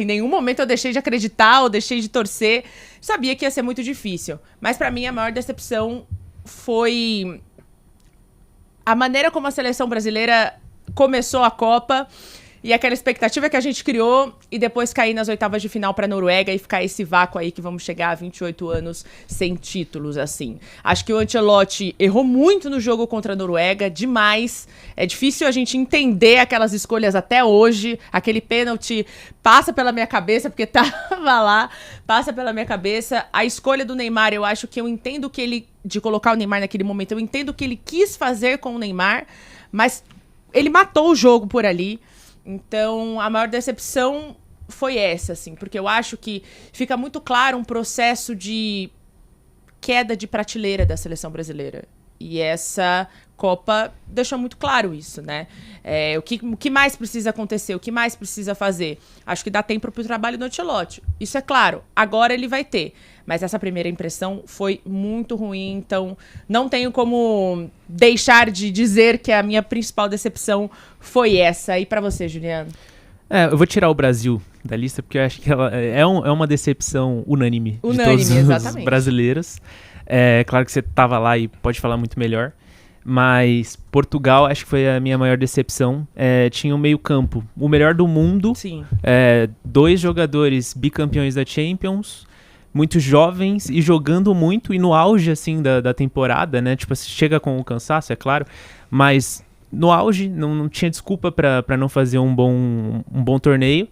Em nenhum momento eu deixei de acreditar ou deixei de torcer. Sabia que ia ser muito difícil. Mas pra mim a maior decepção foi a maneira como a seleção brasileira começou a Copa e aquela expectativa que a gente criou e depois cair nas oitavas de final pra Noruega e ficar esse vácuo aí que vamos chegar a 28 anos sem títulos, assim. Acho que o Ancelotti errou muito no jogo contra a Noruega, demais. É difícil a gente entender aquelas escolhas até hoje. Aquele pênalti passa pela minha cabeça, porque tava lá, passa pela minha cabeça. A escolha do Neymar, eu acho que eu entendo que ele, de colocar o Neymar naquele momento, eu entendo o que ele quis fazer com o Neymar, mas ele matou o jogo por ali. Então, a maior decepção foi essa, assim, porque eu acho que fica muito claro um processo de queda de prateleira da seleção brasileira. E essa Copa deixou muito claro isso, né? O que mais precisa acontecer? O que mais precisa fazer? Acho que dá tempo pro trabalho do Ancelotti. Isso é claro. Agora ele vai ter. Mas essa primeira impressão foi muito ruim, então não tenho como deixar de dizer que a minha principal decepção foi essa. E pra você, Juliano? Eu vou tirar o Brasil da lista, porque eu acho que ela é uma decepção unânime de todos exatamente. Os brasileiros. É claro que você estava lá e pode falar muito melhor. Mas Portugal, acho que foi a minha maior decepção. Tinha um meio campo, o melhor do mundo. Sim. 2 jogadores bicampeões da Champions, muito jovens e jogando muito. E no auge, assim, da temporada, né? Tipo, chega com o cansaço, é claro. Mas no auge, não tinha desculpa para não fazer um bom torneio.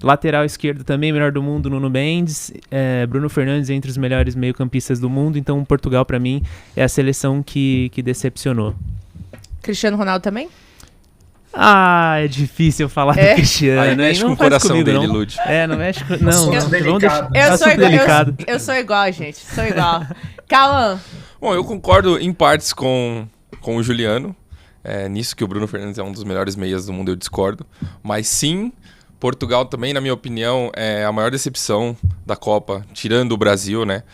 Lateral esquerdo também, melhor do mundo, Nuno Mendes. Bruno Fernandes entre os melhores meio-campistas do mundo. Então, Portugal, para mim, é a seleção que decepcionou. Cristiano Ronaldo também? É difícil falar do Cristiano. Aí mexe com o coração comigo, dele, não. Lud. Não mexe com... Não, vamos deixar. Eu sou igual, gente. Sou igual. Cauã. Bom, eu concordo em partes com o Juliano. Nisso que o Bruno Fernandes é um dos melhores meias do mundo, eu discordo. Mas sim, Portugal também, na minha opinião, é a maior decepção da Copa, tirando o Brasil, né?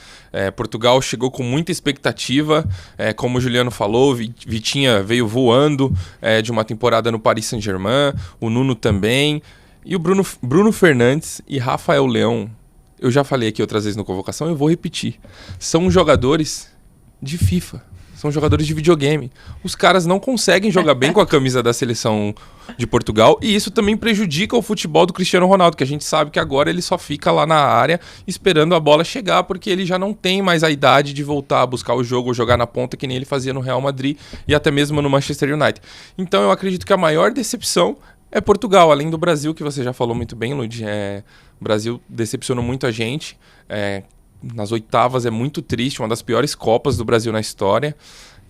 Portugal chegou com muita expectativa, como o Juliano falou, Vitinha veio voando de uma temporada no Paris Saint-Germain, o Nuno também, e o Bruno Fernandes e Rafael Leão, eu já falei aqui outras vezes no Convocação, eu vou repetir, são jogadores de FIFA. São jogadores de videogame. Os caras não conseguem jogar bem com a camisa da seleção de Portugal e isso também prejudica o futebol do Cristiano Ronaldo, que a gente sabe que agora ele só fica lá na área esperando a bola chegar, porque ele já não tem mais a idade de voltar a buscar o jogo ou jogar na ponta que nem ele fazia no Real Madrid e até mesmo no Manchester United. Então eu acredito que a maior decepção é Portugal, além do Brasil, que você já falou muito bem, Lud. O Brasil decepcionou muito a gente. Nas oitavas é muito triste, uma das piores Copas do Brasil na história.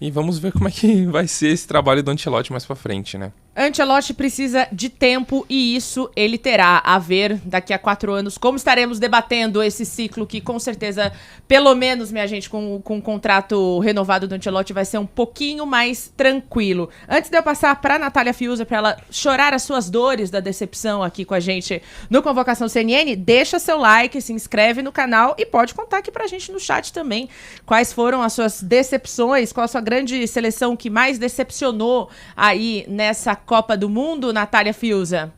E vamos ver como é que vai ser esse trabalho do Ancelotti mais pra frente, né? Ancelotti precisa de tempo e isso ele terá a ver daqui a 4 anos. Como estaremos debatendo esse ciclo que com certeza, pelo menos, minha gente, com o contrato renovado do Ancelotti vai ser um pouquinho mais tranquilo. Antes de eu passar pra Natália Fiuza pra ela chorar as suas dores da decepção aqui com a gente no Convocação CNN, deixa seu like, se inscreve no canal e pode contar aqui pra gente no chat também quais foram as suas decepções, qual a sua grande seleção que mais decepcionou aí nessa Copa do Mundo, Natália Fiuza?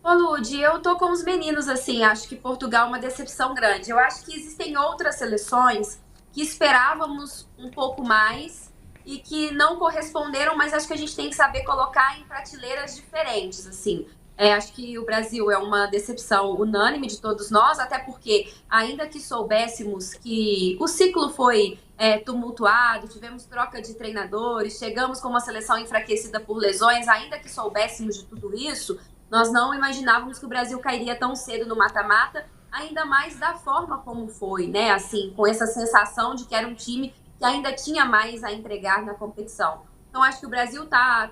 Ô, Lud, eu tô com os meninos, assim, acho que Portugal é uma decepção grande. Eu acho que existem outras seleções que esperávamos um pouco mais e que não corresponderam, mas acho que a gente tem que saber colocar em prateleiras diferentes, assim. Acho que o Brasil é uma decepção unânime de todos nós, até porque, ainda que soubéssemos que o ciclo foi tumultuado, tivemos troca de treinadores, chegamos com uma seleção enfraquecida por lesões, ainda que soubéssemos de tudo isso, nós não imaginávamos que o Brasil cairia tão cedo no mata-mata, ainda mais da forma como foi, né? Assim, com essa sensação de que era um time que ainda tinha mais a entregar na competição. Então, acho que o Brasil tá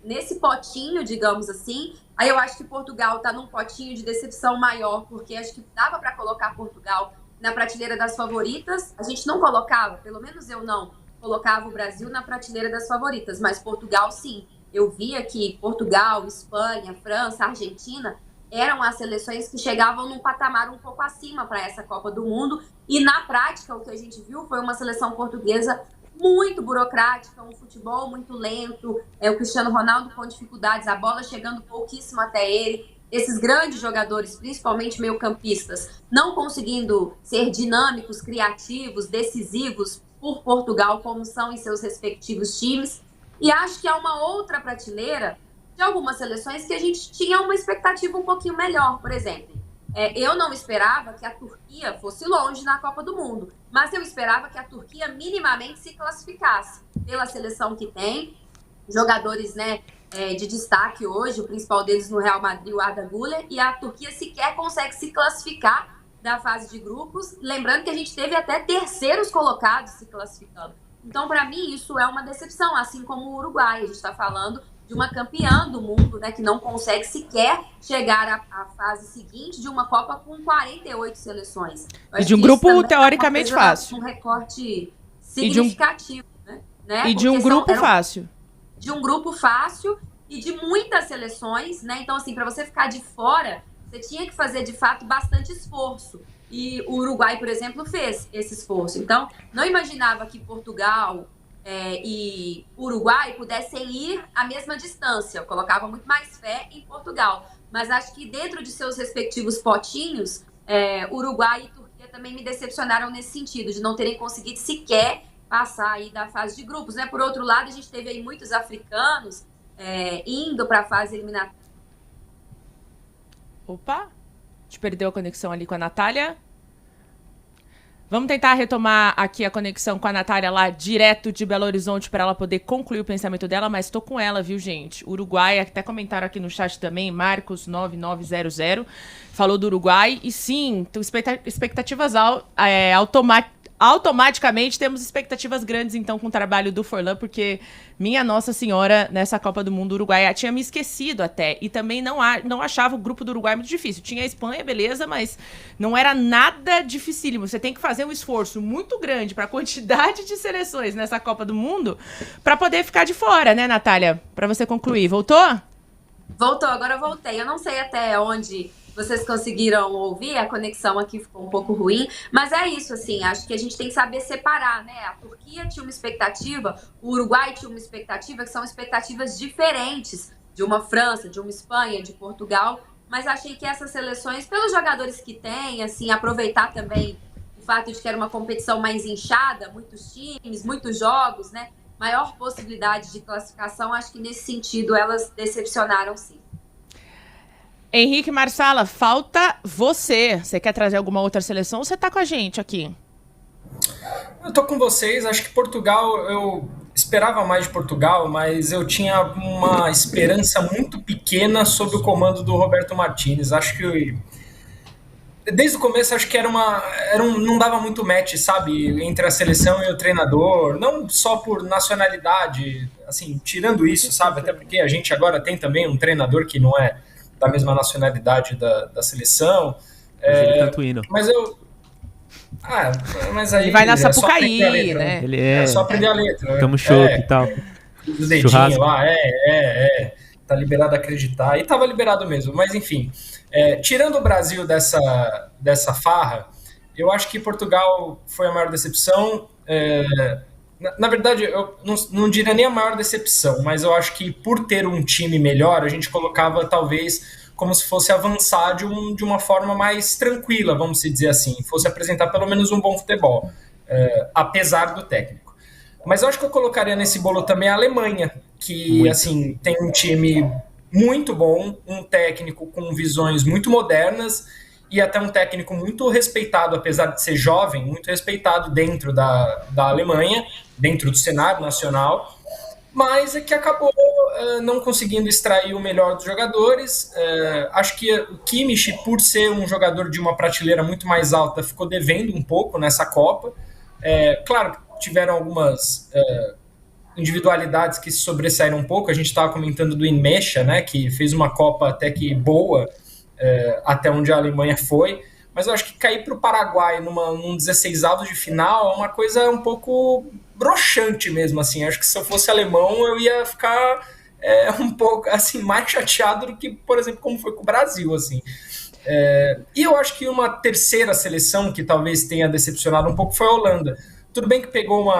nesse potinho, digamos assim. Aí eu acho que Portugal tá num potinho de decepção maior, porque acho que dava para colocar Portugal na prateleira das favoritas. A gente não colocava, pelo menos eu não, colocava o Brasil na prateleira das favoritas, mas Portugal sim. Eu via que Portugal, Espanha, França, Argentina eram as seleções que chegavam num patamar um pouco acima para essa Copa do Mundo. E na prática, o que a gente viu foi uma seleção portuguesa muito burocrática, um futebol muito lento, o Cristiano Ronaldo com dificuldades, a bola chegando pouquíssimo até ele. esses grandes jogadores, principalmente meio-campistas, não conseguindo ser dinâmicos, criativos, decisivos por Portugal, como são em seus respectivos times. E acho que há uma outra prateleira de algumas seleções que a gente tinha uma expectativa um pouquinho melhor. Por exemplo, eu não esperava que a Turquia fosse longe na Copa do Mundo, mas eu esperava que a Turquia minimamente se classificasse pela seleção que tem, jogadores, né, de destaque hoje, o principal deles no Real Madrid, o Arda Güler, e a Turquia sequer consegue se classificar da fase de grupos, lembrando que a gente teve até terceiros colocados se classificando. Então, para mim, isso é uma decepção, assim como o Uruguai. A gente está falando de uma campeã do mundo, né, que não consegue sequer chegar à fase seguinte de uma Copa com 48 seleções. E de um grupo teoricamente fácil. Um recorte significativo, né? E de um grupo fácil. De um grupo fácil e de muitas seleções, né? Então, assim, para você ficar de fora, você tinha que fazer, de fato, bastante esforço. E o Uruguai, por exemplo, fez esse esforço. Então, não imaginava que Portugal e Uruguai pudessem ir à mesma distância. Eu colocava muito mais fé em Portugal. Mas acho que dentro de seus respectivos potinhos, Uruguai e Turquia também me decepcionaram nesse sentido, de não terem conseguido sequer passar aí da fase de grupos, né? Por outro lado, a gente teve aí muitos africanos indo para a fase eliminatória. Opa, a gente perdeu a conexão ali com a Natália. Vamos tentar retomar aqui a conexão com a Natália lá, direto de Belo Horizonte, para ela poder concluir o pensamento dela, mas tô com ela, viu, gente? Uruguai, até comentaram aqui no chat também, Marcos9900, falou do Uruguai, e sim, expectativas automaticamente temos expectativas grandes, então, com o trabalho do Forlan, porque, minha Nossa Senhora, nessa Copa do Mundo, o Uruguai tinha me esquecido até, e também não achava o grupo do Uruguai muito difícil. Tinha a Espanha, beleza, mas não era nada dificílimo. Você tem que fazer um esforço muito grande para a quantidade de seleções nessa Copa do Mundo para poder ficar de fora, né, Natália? Para você concluir. Voltou? Voltou, agora eu voltei. Eu não sei até onde vocês conseguiram ouvir, a conexão aqui ficou um pouco ruim, mas é isso, assim, acho que a gente tem que saber separar, né? A Turquia tinha uma expectativa, o Uruguai tinha uma expectativa, que são expectativas diferentes de uma França, de uma Espanha, de Portugal, mas achei que essas seleções, pelos jogadores que tem, assim, aproveitar também o fato de que era uma competição mais inchada, muitos times, muitos jogos, né? Maior possibilidade de classificação, acho que nesse sentido elas decepcionaram, sim. Henrique Marsala, falta você. Você quer trazer alguma outra seleção ou você tá com a gente aqui? Eu tô com vocês. Acho que Portugal, eu esperava mais de Portugal, mas eu tinha uma esperança muito pequena sob o comando do Roberto Martínez. Acho que desde o começo acho que não dava muito match, sabe, entre a seleção e o treinador, não só por nacionalidade, assim, tirando isso, sabe, até porque a gente agora tem também um treinador que não é da mesma nacionalidade da seleção. Mas eu... mas aí... Ele vai na Sapucaí, né? Ele é só aprender a letra. Tamo chope e tal. Os dedinhos lá, tá liberado a acreditar. E tava liberado mesmo, mas enfim. Tirando o Brasil dessa farra, eu acho que Portugal foi a maior decepção. Na verdade, eu não diria nem a maior decepção, mas eu acho que por ter um time melhor, a gente colocava talvez como se fosse avançar de uma forma mais tranquila, vamos dizer assim, fosse apresentar pelo menos um bom futebol, apesar do técnico. Mas eu acho que eu colocaria nesse bolo também a Alemanha, que assim, tem um time muito bom, um técnico com visões muito modernas e até um técnico muito respeitado, apesar de ser jovem, muito respeitado dentro da Alemanha, dentro do cenário nacional, mas é que acabou não conseguindo extrair o melhor dos jogadores. Acho que o Kimmich, por ser um jogador de uma prateleira muito mais alta, ficou devendo um pouco nessa Copa. Claro que tiveram algumas individualidades que se sobressaíram um pouco. A gente estava comentando do Enmecha, né, que fez uma Copa até que boa, até onde a Alemanha foi, mas eu acho que cair para o Paraguai num 16avos de final é uma coisa um pouco broxante mesmo, assim. Acho que se eu fosse alemão eu ia ficar um pouco assim, mais chateado do que, por exemplo, como foi com o Brasil, assim. E eu acho que uma terceira seleção que talvez tenha decepcionado um pouco foi a Holanda. Tudo bem que pegou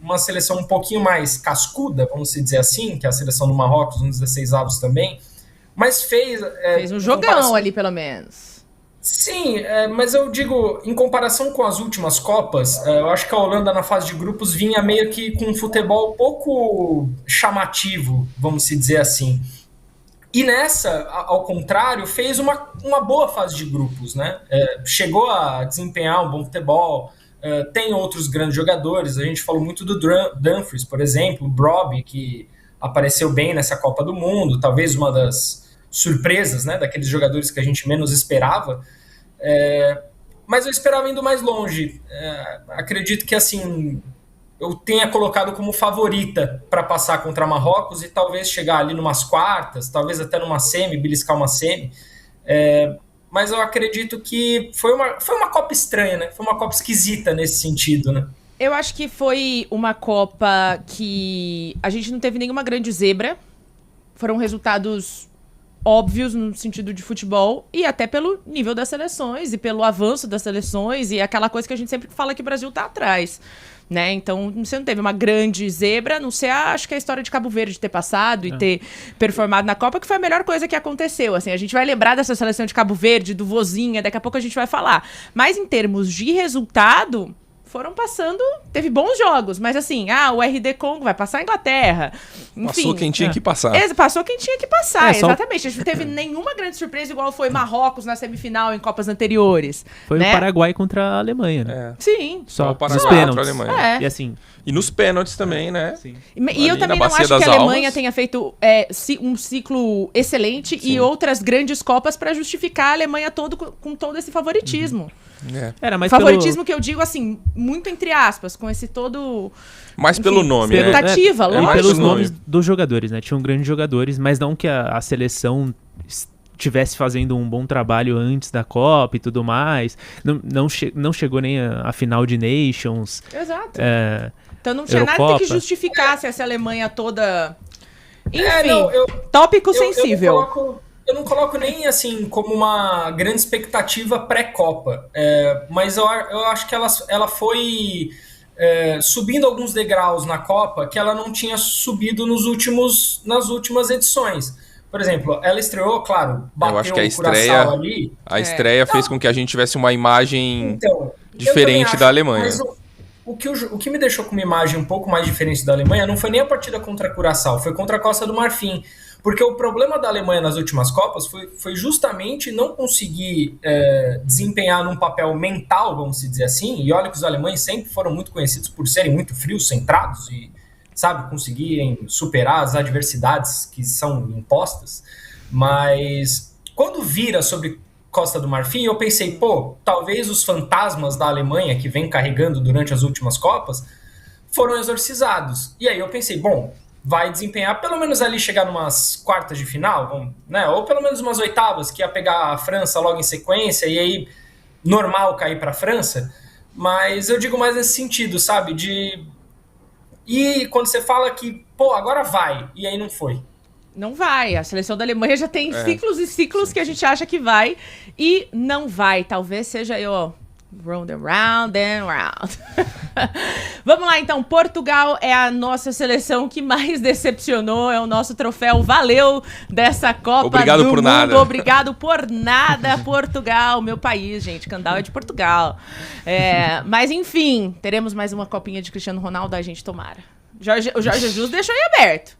uma seleção um pouquinho mais cascuda, vamos dizer assim, que é a seleção do Marrocos, nos 16avos também, mas fez... Fez um jogão ali, pelo menos. Sim, mas eu digo, em comparação com as últimas Copas, eu acho que a Holanda na fase de grupos vinha meio que com um futebol pouco chamativo, vamos se dizer assim. E nessa, ao contrário, fez uma boa fase de grupos, né? Chegou a desempenhar um bom futebol, tem outros grandes jogadores, a gente falou muito do Dumfries, por exemplo, o Brobbey, que apareceu bem nessa Copa do Mundo, talvez uma das surpresas, né, daqueles jogadores que a gente menos esperava, mas eu esperava indo mais longe. Acredito que assim eu tenha colocado como favorita para passar contra Marrocos e talvez chegar ali numas quartas, talvez até numa semi, beliscar uma semi, mas eu acredito que foi uma Copa estranha, né? Foi uma Copa esquisita nesse sentido, né? Eu acho que foi uma Copa que a gente não teve nenhuma grande zebra, foram resultados óbvios no sentido de futebol e até pelo nível das seleções e pelo avanço das seleções e aquela coisa que a gente sempre fala que o Brasil tá atrás, né? Então, você não teve uma grande zebra, não sei, acho que a história de Cabo Verde ter passado e ter performado na Copa, que foi a melhor coisa que aconteceu, assim, a gente vai lembrar dessa seleção de Cabo Verde, do Vozinha, daqui a pouco a gente vai falar, mas em termos de resultado, foram passando, teve bons jogos, mas assim, o RD Congo vai passar a Inglaterra. Enfim, passou quem tinha que passar. Passou quem tinha que passar, exatamente. A gente não teve nenhuma grande surpresa, igual foi Marrocos na semifinal em Copas anteriores. Foi né? o Paraguai contra a Alemanha, né? Sim. Só o Paraguai nos pênaltis. contra a Alemanha. E assim... E nos pênaltis também, né? Sim. E eu também não acho que a Alemanha tenha feito um ciclo excelente e outras grandes Copas para justificar a Alemanha com todo esse favoritismo. Era mais favoritismo que eu digo assim, muito entre aspas, com esse todo... Mais pelo nome, né? Expectativa, lógico. Pelos nomes dos jogadores, né? Tinham grandes jogadores, mas não que a seleção estivesse fazendo um bom trabalho antes da Copa e tudo mais. Não chegou nem a final de Nations. Exato. Então não tinha nada que justificasse essa Alemanha toda... Enfim, tópico sensível. Eu não coloco nem assim como uma grande expectativa pré-Copa, mas eu acho que ela foi subindo alguns degraus na Copa que ela não tinha subido nas últimas edições. Por exemplo, ela estreou, claro, bateu eu acho que a Curaçao ali. A estreia fez com que a gente tivesse uma imagem diferente da Alemanha. Mas o que me deixou com uma imagem um pouco mais diferente da Alemanha não foi nem a partida contra a Curaçao, foi contra a Costa do Marfim. Porque o problema da Alemanha nas últimas Copas foi justamente não conseguir desempenhar num papel mental, vamos dizer assim, e olha que os alemães sempre foram muito conhecidos por serem muito frios, centrados e, sabe, conseguirem superar as adversidades que são impostas. Mas quando vira sobre Costa do Marfim, eu pensei, talvez os fantasmas da Alemanha que vem carregando durante as últimas Copas foram exorcizados. E aí eu pensei, vai desempenhar, pelo menos ali chegar numas quartas de final, né? Ou pelo menos umas oitavas, que ia pegar a França logo em sequência, e aí normal cair para a França. Mas eu digo mais nesse sentido, sabe? E quando você fala que, agora vai, e aí não foi. Não vai. A seleção da Alemanha já tem ciclos e ciclos que a gente acha que vai, e não vai. Talvez seja round and round and round. Vamos lá, então. Portugal é a nossa seleção que mais decepcionou. É o nosso troféu valeu dessa Copa Obrigado do por Mundo. nada. Obrigado por nada, Portugal. Meu país, gente. Candal é de Portugal. Mas, enfim, teremos mais uma copinha de Cristiano Ronaldo. A gente tomara. O Jorge Jesus deixou em aberto.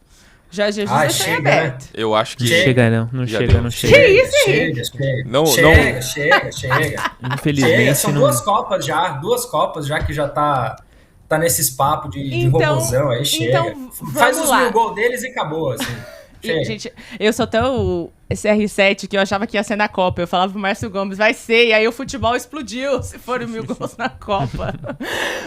Jorge Jesus deixou em aberto. Eu acho que... Chega, não chega. Que isso aí? Chega. Infelizmente, são duas Copas já que já tá nesses papos de robôzão, aí chega. Então, faz os 1000 gols deles e acabou, assim. Gente, eu sou tão CR7 que eu achava que ia ser na Copa. Eu falava pro Márcio Gomes, vai ser, e aí o futebol explodiu se for 1000 gols na Copa.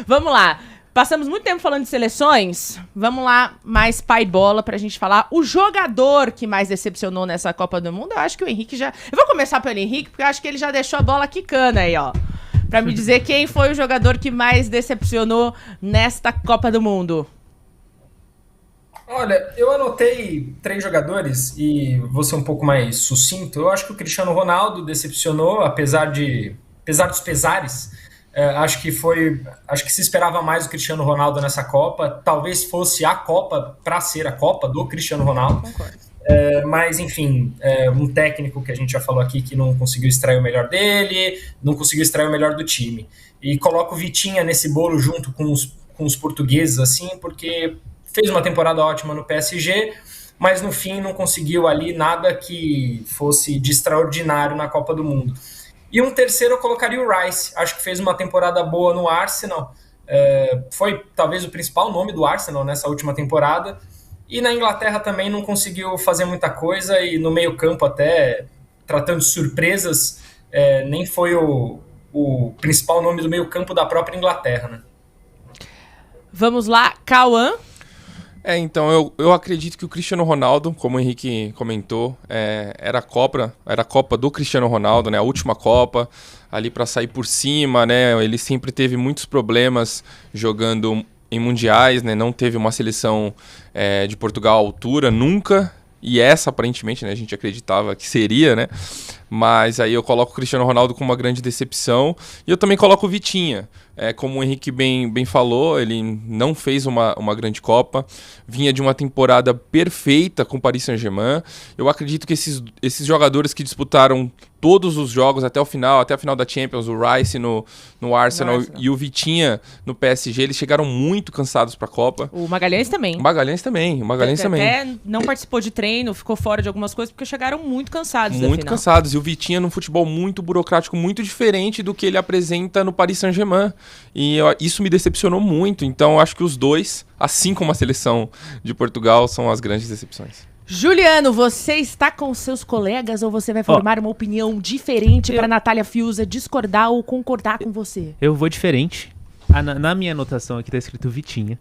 Vamos lá. Passamos muito tempo falando de seleções. Vamos lá, mais pai bola pra gente falar. O jogador que mais decepcionou nessa Copa do Mundo, eu acho que o Henrique já... Eu vou começar pelo Henrique, porque eu acho que ele já deixou a bola quicando aí, ó. Pra me dizer quem foi o jogador que mais decepcionou nesta Copa do Mundo. Olha, eu anotei 3 jogadores e vou ser um pouco mais sucinto. Eu acho que o Cristiano Ronaldo decepcionou, apesar dos pesares. Acho que se esperava mais o Cristiano Ronaldo nessa Copa. Talvez fosse a Copa para ser a Copa do Cristiano Ronaldo. Mas, enfim, um técnico que a gente já falou aqui que não conseguiu extrair o melhor dele, não conseguiu extrair o melhor do time. E coloco o Vitinha nesse bolo junto com os portugueses, assim, porque fez uma temporada ótima no PSG, mas no fim não conseguiu ali nada que fosse de extraordinário na Copa do Mundo. E um terceiro eu colocaria o Rice, acho que fez uma temporada boa no Arsenal, foi talvez o principal nome do Arsenal nessa última temporada, e na Inglaterra também não conseguiu fazer muita coisa, e no meio campo até, tratando de surpresas, nem foi o principal nome do meio campo da própria Inglaterra, né? Vamos lá, Cauã. Então, eu acredito que o Cristiano Ronaldo, como o Henrique comentou, era a Copa do Cristiano Ronaldo, né? A última Copa, ali para sair por cima, né? Ele sempre teve muitos problemas jogando em mundiais, né? Não teve uma seleção de Portugal à altura, nunca. E essa, aparentemente, né? A gente acreditava que seria, né? Mas aí eu coloco o Cristiano Ronaldo com uma grande decepção. E eu também coloco o Vitinha. Como o Henrique bem falou, ele não fez uma grande Copa. Vinha de uma temporada perfeita com o Paris Saint-Germain. Eu acredito que esses jogadores que disputaram todos os jogos até a final da Champions, o Rice no Arsenal e o Vitinha no PSG, eles chegaram muito cansados para a Copa. O Magalhães também. O Magalhães também. Até não participou de treino, ficou fora de algumas coisas, porque chegaram muito cansados da final. Cansados. E o Vitinha num futebol muito burocrático, muito diferente do que ele apresenta no Paris Saint-Germain. E isso me decepcionou muito. Então, acho que os dois, assim como a seleção de Portugal, são as grandes decepções. Juliano, você está com seus colegas ou você vai formar uma opinião diferente para Natália Fiuza discordar ou concordar com você? Eu vou diferente. Na minha anotação aqui tá escrito Vitinha.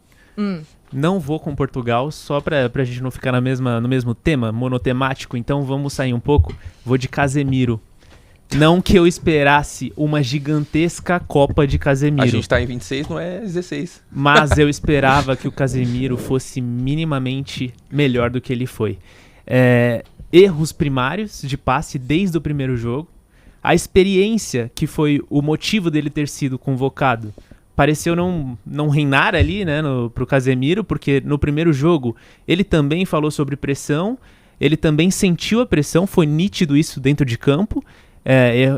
Não vou com Portugal, só pra gente não ficar no mesmo tema, monotemático. Então vamos sair um pouco. Vou de Casemiro. Não que eu esperasse uma gigantesca Copa de Casemiro. A gente tá em 26, não é 16. Mas eu esperava que o Casemiro fosse minimamente melhor do que ele foi. Erros primários de passe desde o primeiro jogo. A experiência, que foi o motivo dele ter sido convocado, pareceu não reinar ali, né, pro Casemiro, porque no primeiro jogo ele também falou sobre pressão, ele também sentiu a pressão, foi nítido isso dentro de campo.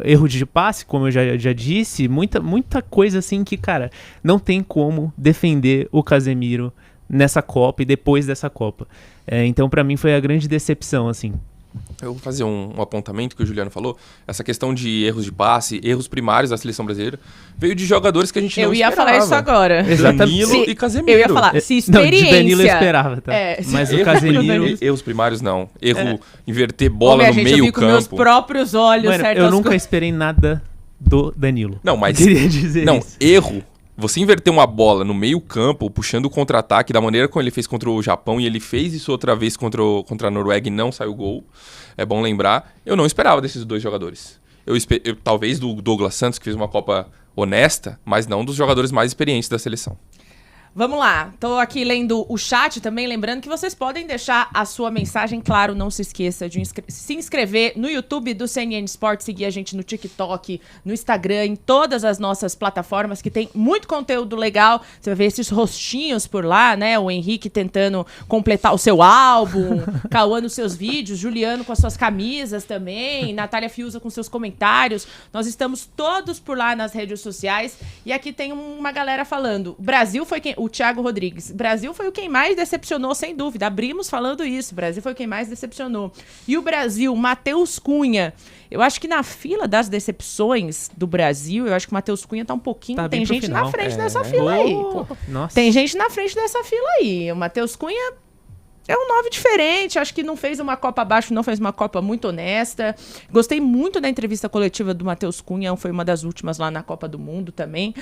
Erro de passe, como eu já disse, muita coisa assim que, cara, não tem como defender o Casemiro nessa Copa e depois dessa Copa. Então, pra mim, foi a grande decepção, assim. Eu vou fazer um apontamento que o Juliano falou. Essa questão de erros de passe, erros primários da seleção brasileira, veio de jogadores que a gente não esperava. Eu ia falar isso agora. Danilo e Casemiro. Eu ia falar, se experiência... Não, de Danilo eu esperava, tá? Mas o Casemiro... Erros primários não. Inverter bola no meio campo. Eu vi com meus próprios olhos. Mano, eu nunca esperei nada do Danilo. Não, mas... Queria dizer isso. Erro. Você inverter uma bola no meio campo, puxando o contra-ataque, da maneira como ele fez contra o Japão, e ele fez isso outra vez contra a Noruega e não saiu gol, é bom lembrar, eu não esperava desses dois jogadores. Talvez do Douglas Santos, que fez uma Copa honesta, mas não dos jogadores mais experientes da seleção. Vamos lá, tô aqui lendo o chat também, lembrando que vocês podem deixar a sua mensagem, claro, não se esqueça de se inscrever no YouTube do CNN Sport, seguir a gente no TikTok, no Instagram, em todas as nossas plataformas, que tem muito conteúdo legal, você vai ver esses rostinhos por lá, né, o Henrique tentando completar o seu álbum, Cauã nos seus vídeos, Juliano com as suas camisas também, Natália Fiuza com seus comentários, nós estamos todos por lá nas redes sociais, e aqui tem uma galera falando, o Brasil foi o Thiago Rodrigues. Brasil foi o quem mais decepcionou, sem dúvida. Abrimos falando isso. Brasil foi o quem mais decepcionou. E o Brasil, Matheus Cunha. Eu acho que na fila das decepções do Brasil, eu acho que o Matheus Cunha tá um pouquinho... Tá tem gente final. na frente dessa fila aí. Nossa. Tem gente na frente dessa fila aí. O Matheus Cunha é um 9 diferente. Acho que não fez uma Copa abaixo, não fez uma Copa muito honesta. Gostei muito da entrevista coletiva do Matheus Cunha. Foi uma das últimas lá na Copa do Mundo também.